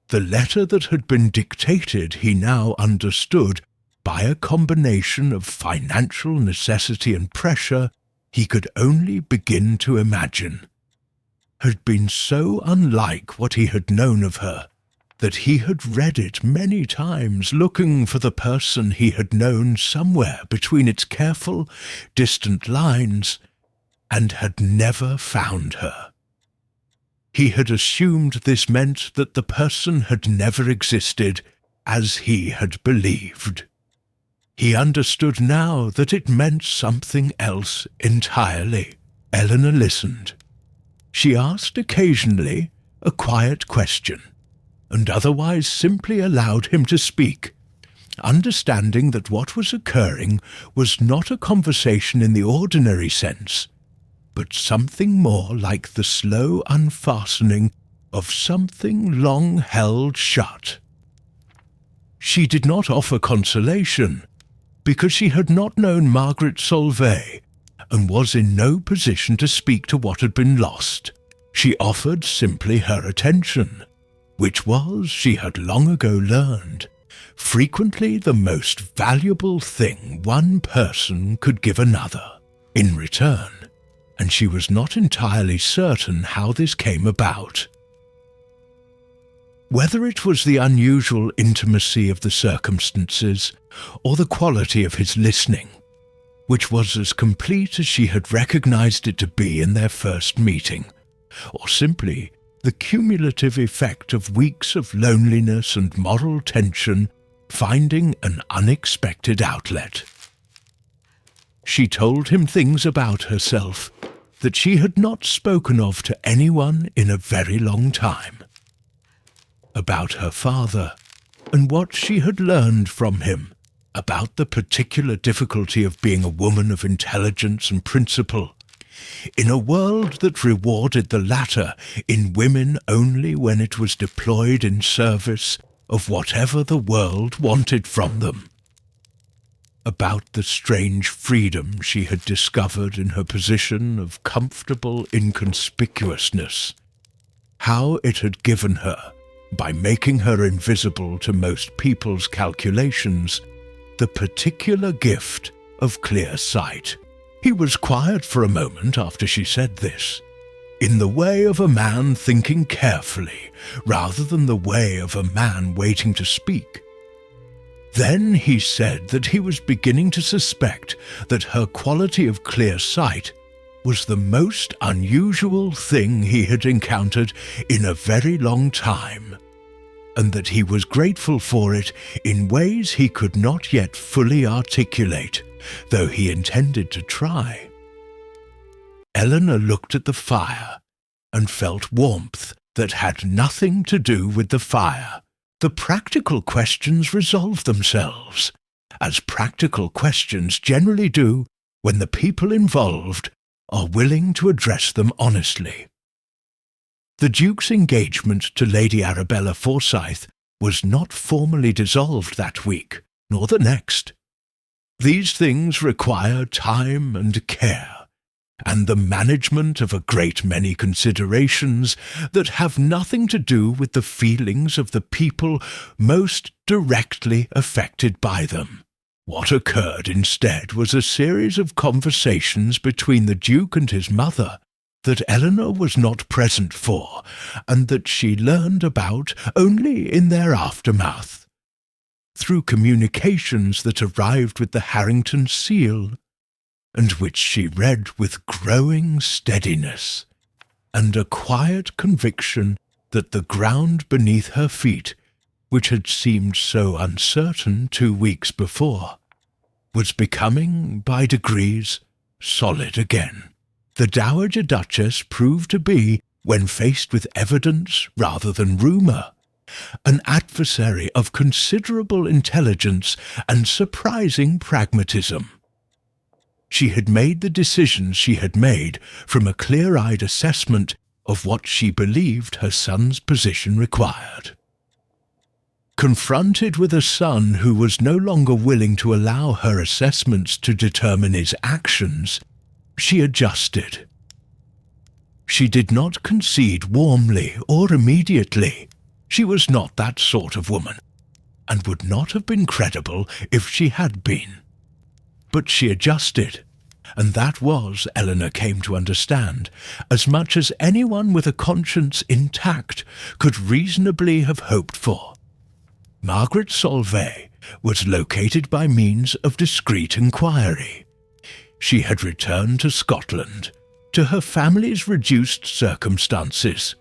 the letter that had been dictated, he now understood, by a combination of financial necessity and pressure he could only begin to imagine, had been so unlike what he had known of her that he had read it many times looking for the person he had known somewhere between its careful, distant lines, and had never found her. He had assumed this meant that the person had never existed as he had believed. He understood now that it meant something else entirely. Eleanor listened. She asked occasionally a quiet question, and otherwise simply allowed him to speak, understanding that what was occurring was not a conversation in the ordinary sense, but something more like the slow unfastening of something long held shut. She did not offer consolation, because she had not known Margaret Solvay, and was in no position to speak to what had been lost. She offered simply her attention, which was, she had long ago learned, frequently the most valuable thing one person could give another in return, and she was not entirely certain how this came about. Whether it was the unusual intimacy of the circumstances, or the quality of his listening, which was as complete as she had recognized it to be in their first meeting, or simply the cumulative effect of weeks of loneliness and moral tension finding an unexpected outlet. She told him things about herself that she had not spoken of to anyone in a very long time. About her father, and what she had learned from him, about the particular difficulty of being a woman of intelligence and principle, in a world that rewarded the latter in women only when it was deployed in service of whatever the world wanted from them. About the strange freedom she had discovered in her position of comfortable inconspicuousness, how it had given her, by making her invisible to most people's calculations, the particular gift of clear sight. He was quiet for a moment after she said this, in the way of a man thinking carefully, rather than the way of a man waiting to speak. Then he said that he was beginning to suspect that her quality of clear sight was the most unusual thing he had encountered in a very long time, and that he was grateful for it in ways he could not yet fully articulate, though he intended to try. Eleanor looked at the fire and felt warmth that had nothing to do with the fire. The practical questions resolved themselves, as practical questions generally do when the people involved are willing to address them honestly. The Duke's engagement to Lady Arabella Forsyth was not formally dissolved that week, nor the next. These things require time and care, and the management of a great many considerations that have nothing to do with the feelings of the people most directly affected by them. What occurred instead was a series of conversations between the Duke and his mother that Eleanor was not present for, and that she learned about only in their aftermath, through communications that arrived with the Harrington seal, and which she read with growing steadiness, and a quiet conviction that the ground beneath her feet, which had seemed so uncertain 2 weeks before, was becoming, by degrees, solid again. The Dowager Duchess proved to be, when faced with evidence rather than rumour, an adversary of considerable intelligence and surprising pragmatism. She had made the decisions she had made from a clear-eyed assessment of what she believed her son's position required. Confronted with a son who was no longer willing to allow her assessments to determine his actions, she adjusted. She did not concede warmly or immediately. She was not that sort of woman, and would not have been credible if she had been. But she adjusted, and that was, Eleanor came to understand, as much as anyone with a conscience intact could reasonably have hoped for. Margaret Solvay was located by means of discreet inquiry. She had returned to Scotland, to her family's reduced circumstances,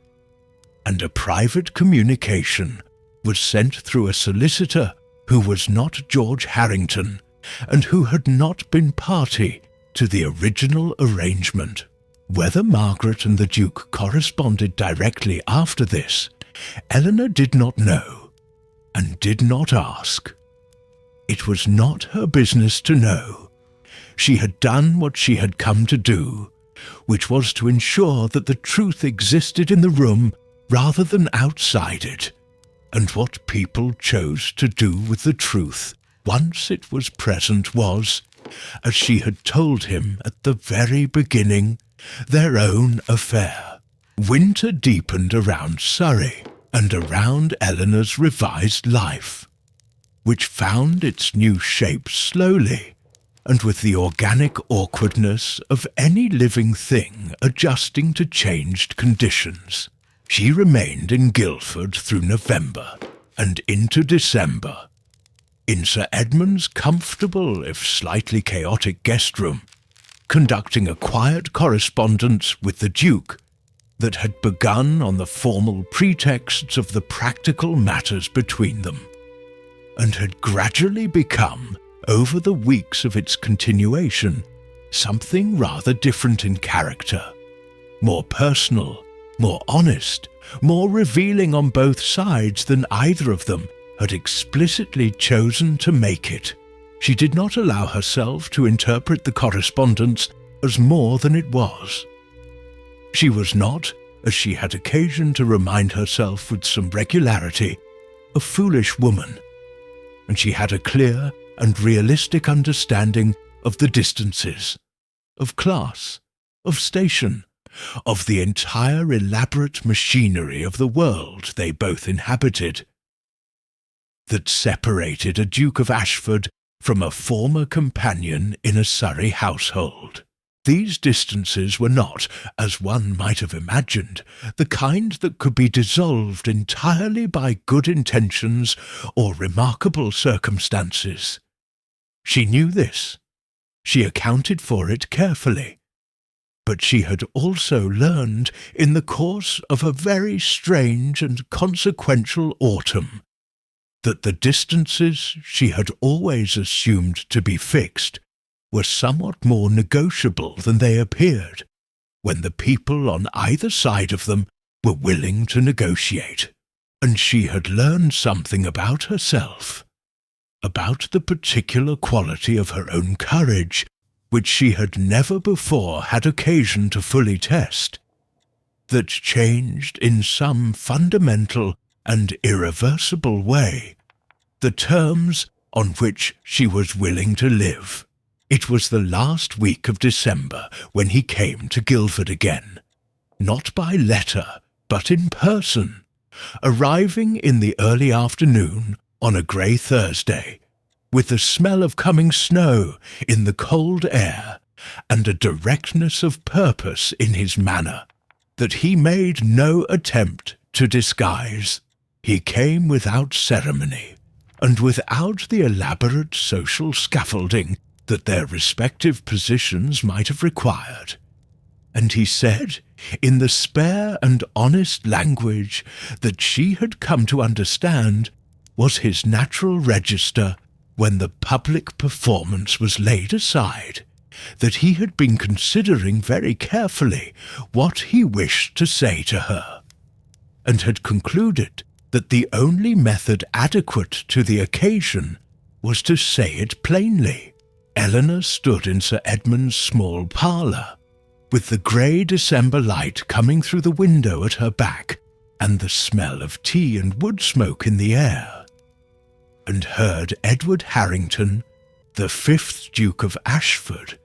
and a private communication was sent through a solicitor who was not George Harrington and who had not been party to the original arrangement. Whether Margaret and the Duke corresponded directly after this, Eleanor did not know, and did not ask. It was not her business to know. She had done what she had come to do, which was to ensure that the truth existed in the room rather than outside it, and what people chose to do with the truth once it was present was, as she had told him at the very beginning, their own affair. Winter deepened around Surrey and around Eleanor's revised life, which found its new shape slowly, and with the organic awkwardness of any living thing adjusting to changed conditions. She remained in Guildford through November and into December, in Sir Edmund's comfortable if slightly chaotic guest room, conducting a quiet correspondence with the Duke that had begun on the formal pretexts of the practical matters between them, and had gradually become, over the weeks of its continuation, something rather different in character, more personal, more honest, more revealing on both sides than either of them had explicitly chosen to make it. She did not allow herself to interpret the correspondence as more than it was. She was not, as she had occasion to remind herself with some regularity, a foolish woman, and she had a clear and realistic understanding of the distances, of class, of station, of the entire elaborate machinery of the world they both inhabited, that separated a Duke of Ashford from a former companion in a Surrey household. These distances were not, as one might have imagined, the kind that could be dissolved entirely by good intentions or remarkable circumstances. She knew this. She accounted for it carefully. But she had also learned in the course of a very strange and consequential autumn that the distances she had always assumed to be fixed were somewhat more negotiable than they appeared, when the people on either side of them were willing to negotiate. And she had learned something about herself, about the particular quality of her own courage, which she had never before had occasion to fully test, that changed in some fundamental and irreversible way the terms on which she was willing to live. It was the last week of December when he came to Guildford again, not by letter, but in person, arriving in the early afternoon on a grey Thursday, with the smell of coming snow in the cold air, and a directness of purpose in his manner that he made no attempt to disguise. He came without ceremony, and without the elaborate social scaffolding that their respective positions might have required, and he said, in the spare and honest language that she had come to understand was his natural register when the public performance was laid aside, that he had been considering very carefully what he wished to say to her, and had concluded that the only method adequate to the occasion was to say it plainly. Eleanor stood in Sir Edmund's small parlour, with the grey December light coming through the window at her back and the smell of tea and wood smoke in the air, and heard Edward Harrington, the 5th Duke of Ashford,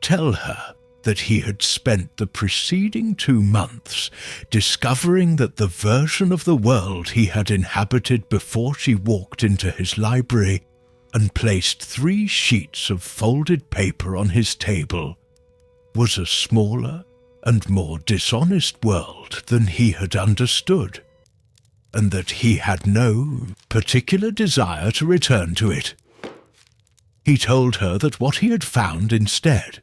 tell her that he had spent the preceding 2 months discovering that the version of the world he had inhabited before she walked into his library and placed 3 sheets of folded paper on his table was a smaller and more dishonest world than he had understood, and that he had no particular desire to return to it. He told her that what he had found instead,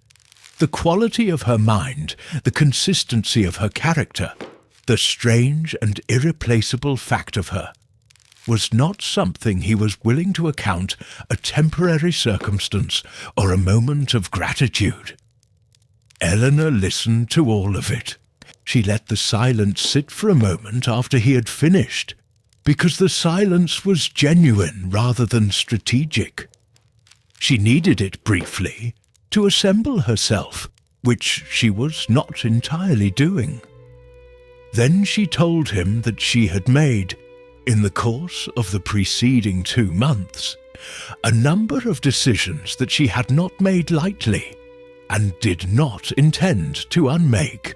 the quality of her mind, the consistency of her character, the strange and irreplaceable fact of her, was not something he was willing to account a temporary circumstance or a moment of gratitude. Eleanor listened to all of it. She let the silence sit for a moment after he had finished, because the silence was genuine rather than strategic. She needed it briefly to assemble herself, which she was not entirely doing. Then she told him that she had made, in the course of the preceding 2 months, a number of decisions that she had not made lightly, and did not intend to unmake.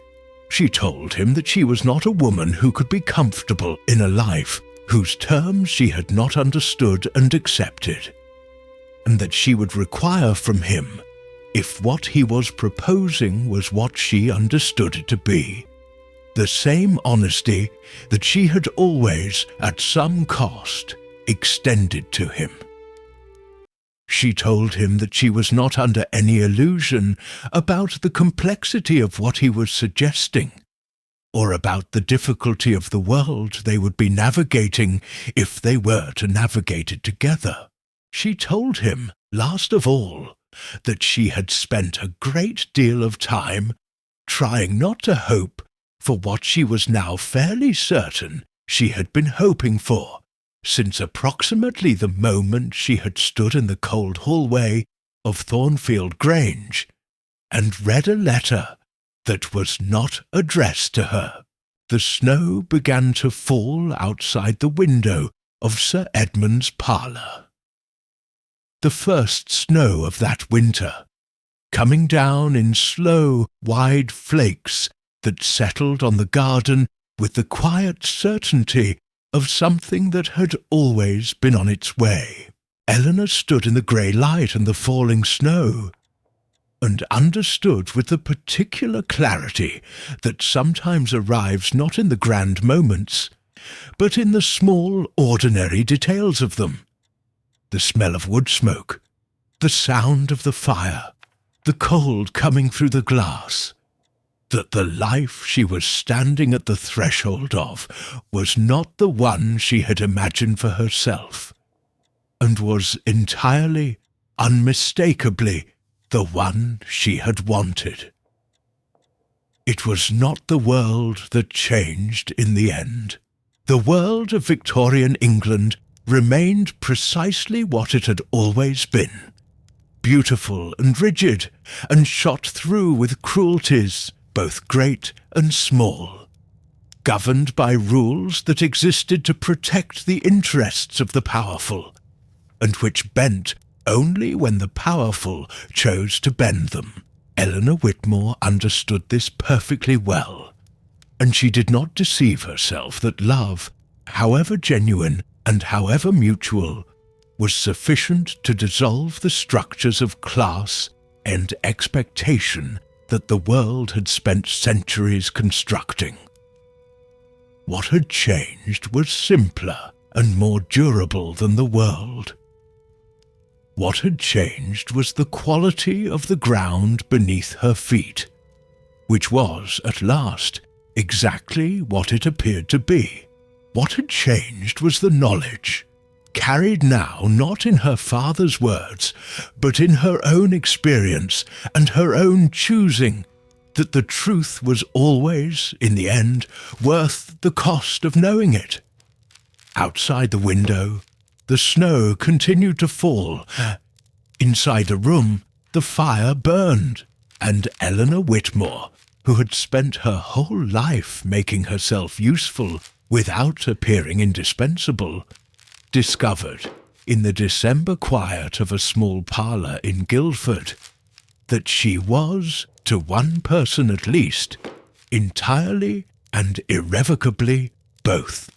She told him that she was not a woman who could be comfortable in a life whose terms she had not understood and accepted, and that she would require from him, if what he was proposing was what she understood it to be, the same honesty that she had always, at some cost, extended to him. She told him that she was not under any illusion about the complexity of what he was suggesting, or about the difficulty of the world they would be navigating if they were to navigate it together. She told him, last of all, that she had spent a great deal of time trying not to hope for what she was now fairly certain she had been hoping for, since approximately the moment she had stood in the cold hallway of Thornfield Grange and read a letter that was not addressed to her. The snow began to fall outside the window of Sir Edmund's parlour. The first snow of that winter, coming down in slow, wide flakes that settled on the garden with the quiet certainty of something that had always been on its way. Eleanor stood in the grey light and the falling snow, and understood with the particular clarity that sometimes arrives not in the grand moments, but in the small, ordinary details of them. The smell of wood smoke, the sound of the fire, the cold coming through the glass, that the life she was standing at the threshold of was not the one she had imagined for herself, and was entirely, unmistakably, the one she had wanted. It was not the world that changed in the end. The world of Victorian England remained precisely what it had always been, beautiful and rigid, and shot through with cruelties, both great and small, governed by rules that existed to protect the interests of the powerful, and which bent only when the powerful chose to bend them. Eleanor Whitmore understood this perfectly well, and she did not deceive herself that love, however genuine and however mutual, was sufficient to dissolve the structures of class and expectation that the world had spent centuries constructing. What had changed was simpler and more durable than the world. What had changed was the quality of the ground beneath her feet, which was, at last, exactly what it appeared to be. What had changed was the knowledge, carried now not in her father's words, but in her own experience and her own choosing, that the truth was always, in the end, worth the cost of knowing it. Outside the window, the snow continued to fall. Inside the room, the fire burned, and Eleanor Whitmore, who had spent her whole life making herself useful without appearing indispensable, discovered, in the December quiet of a small parlour in Guildford, that she was, to one person at least, entirely and irrevocably both.